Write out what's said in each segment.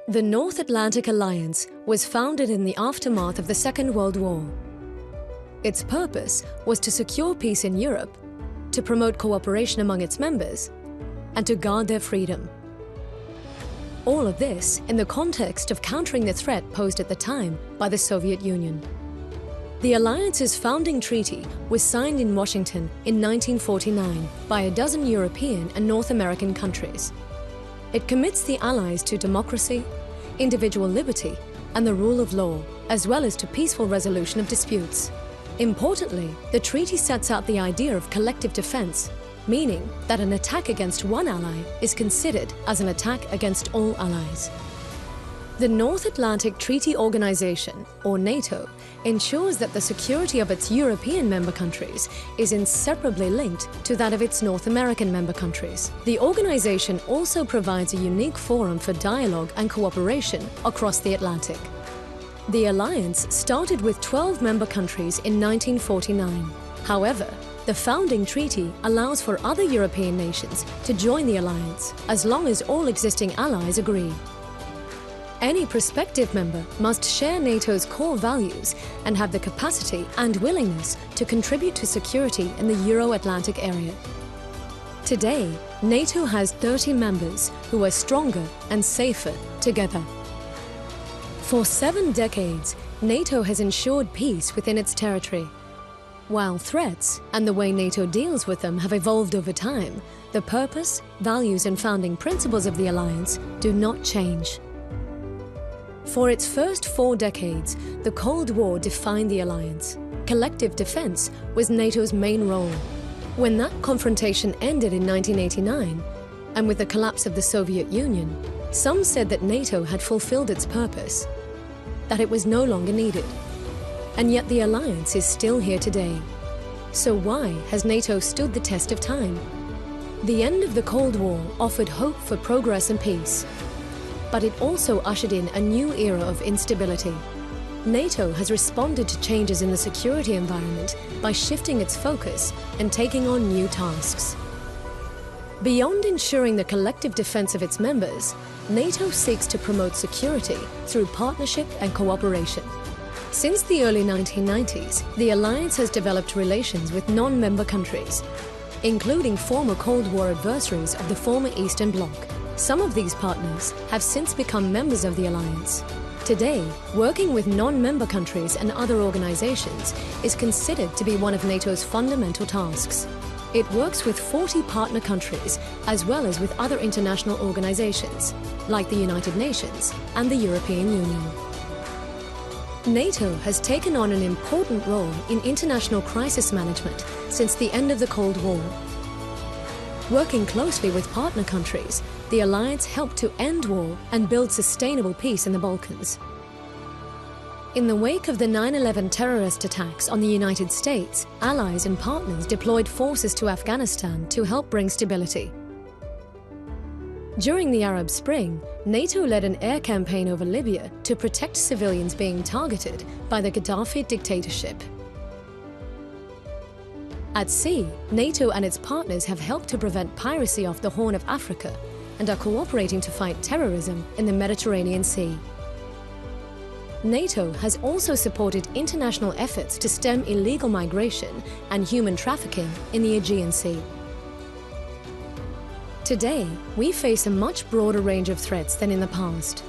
The North Atlantic Alliance was founded in the aftermath of the Second World War. Its purpose was to secure peace in Europe, to promote cooperation among its members, and to guard their freedom. All of this in the context of countering the threat posed at the time by the Soviet Union. The Alliance's founding treaty was signed in Washington in 1949 by a dozen European and North American countries. It commits the Allies to democracy, individual liberty, and the rule of law, as well as to peaceful resolution of disputes. Importantly, the treaty sets out the idea of collective defense, meaning that an attack against one ally is considered as an attack against all allies. The North Atlantic Treaty Organization, or NATO, ensures that the security of its European member countries is inseparably linked to that of its North American member countries. The organization also provides a unique forum for dialogue and cooperation across the Atlantic. The alliance started with 12 member countries in 1949. However, the founding treaty allows for other European nations to join the alliance, as long as all existing allies agree. Any prospective member must share NATO's core values and have the capacity and willingness to contribute to security in the Euro-Atlantic area. Today, NATO has 30 members who are stronger and safer together. For 7 decades, NATO has ensured peace within its territory. While threats and the way NATO deals with them have evolved over time, the purpose, values, and founding principles of the alliance do not change. For its first 4 decades, the Cold War defined the alliance. Collective defense was NATO's main role. When that confrontation ended in 1989, and with the collapse of the Soviet Union, some said that NATO had fulfilled its purpose, that it was no longer needed. And yet the alliance is still here today. So why has NATO stood the test of time? The end of the Cold War offered hope for progress and peace. But it also ushered in a new era of instability. NATO has responded to changes in the security environment by shifting its focus and taking on new tasks. Beyond ensuring the collective defense of its members, NATO seeks to promote security through partnership and cooperation. Since the early 1990s, the alliance has developed relations with non-member countries, including former Cold War adversaries of the former Eastern Bloc. Some of these partners have since become members of the alliance. Today, working with non-member countries and other organizations is considered to be one of NATO's fundamental tasks. It works with 40 partner countries, as well as with other international organizations, like the United Nations and the European Union. NATO has taken on an important role in international crisis management since the end of the Cold War. Working closely with partner countries, the alliance helped to end war and build sustainable peace in the Balkans. In the wake of the 9/11 terrorist attacks on the United States, allies and partners deployed forces to Afghanistan to help bring stability. During the Arab Spring, NATO led an air campaign over Libya to protect civilians being targeted by the Gaddafi dictatorship. At sea, NATO and its partners have helped to prevent piracy off the Horn of Africa and are cooperating to fight terrorism in the Mediterranean Sea. NATO has also supported international efforts to stem illegal migration and human trafficking in the Aegean Sea. Today, we face a much broader range of threats than in the past.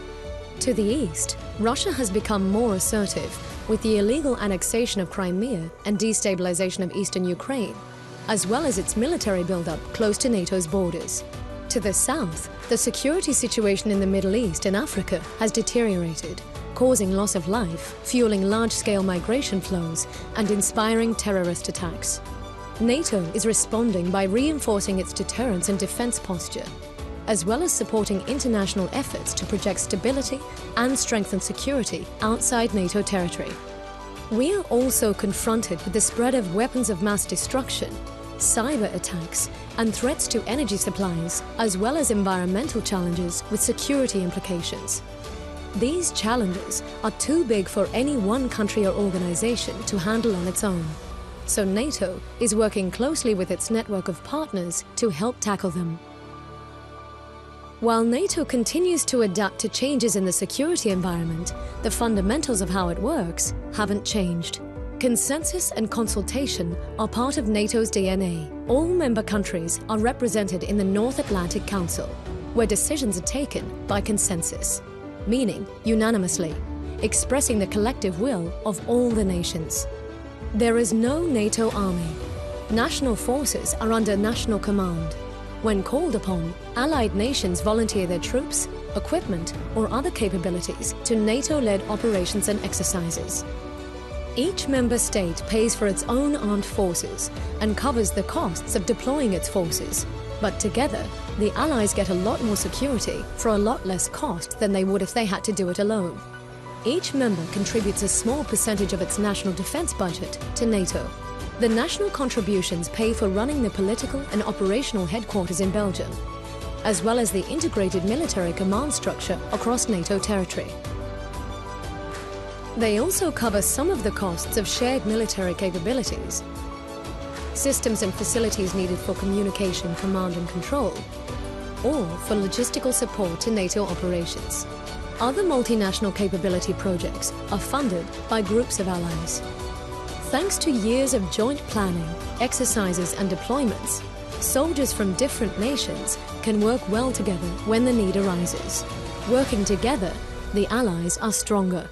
To the east, Russia has become more assertive with the illegal annexation of Crimea and destabilization of eastern Ukraine, as well as its military buildup close to NATO's borders. To the south, the security situation in the Middle East and Africa has deteriorated, causing loss of life, fueling large-scale migration flows, and inspiring terrorist attacks. NATO is responding by reinforcing its deterrence and defense posture, as well as supporting international efforts to project stability and strengthen security outside NATO territory. We are also confronted with the spread of weapons of mass destruction, cyber attacks, and threats to energy supplies, as well as environmental challenges with security implications. These challenges are too big for any one country or organization to handle on its own. So NATO is working closely with its network of partners to help tackle them. While NATO continues to adapt to changes in the security environment, the fundamentals of how it works haven't changed. Consensus and consultation are part of NATO's DNA. All member countries are represented in the North Atlantic Council, where decisions are taken by consensus, meaning unanimously, expressing the collective will of all the nations. There is no NATO army. National forces are under national command. When called upon, allied nations volunteer their troops, equipment, or other capabilities to NATO-led operations and exercises. Each member state pays for its own armed forces and covers the costs of deploying its forces. But together, the allies get a lot more security for a lot less cost than they would if they had to do it alone. Each member contributes a small percentage of its national defense budget to NATO. The national contributions pay for running the political and operational headquarters in Belgium, as well as the integrated military command structure across NATO territory. They also cover some of the costs of shared military capabilities, systems and facilities needed for communication, command and control, or for logistical support to NATO operations. Other multinational capability projects are funded by groups of allies. Thanks to years of joint planning, exercises and deployments, soldiers from different nations can work well together when the need arises. Working together, the allies are stronger.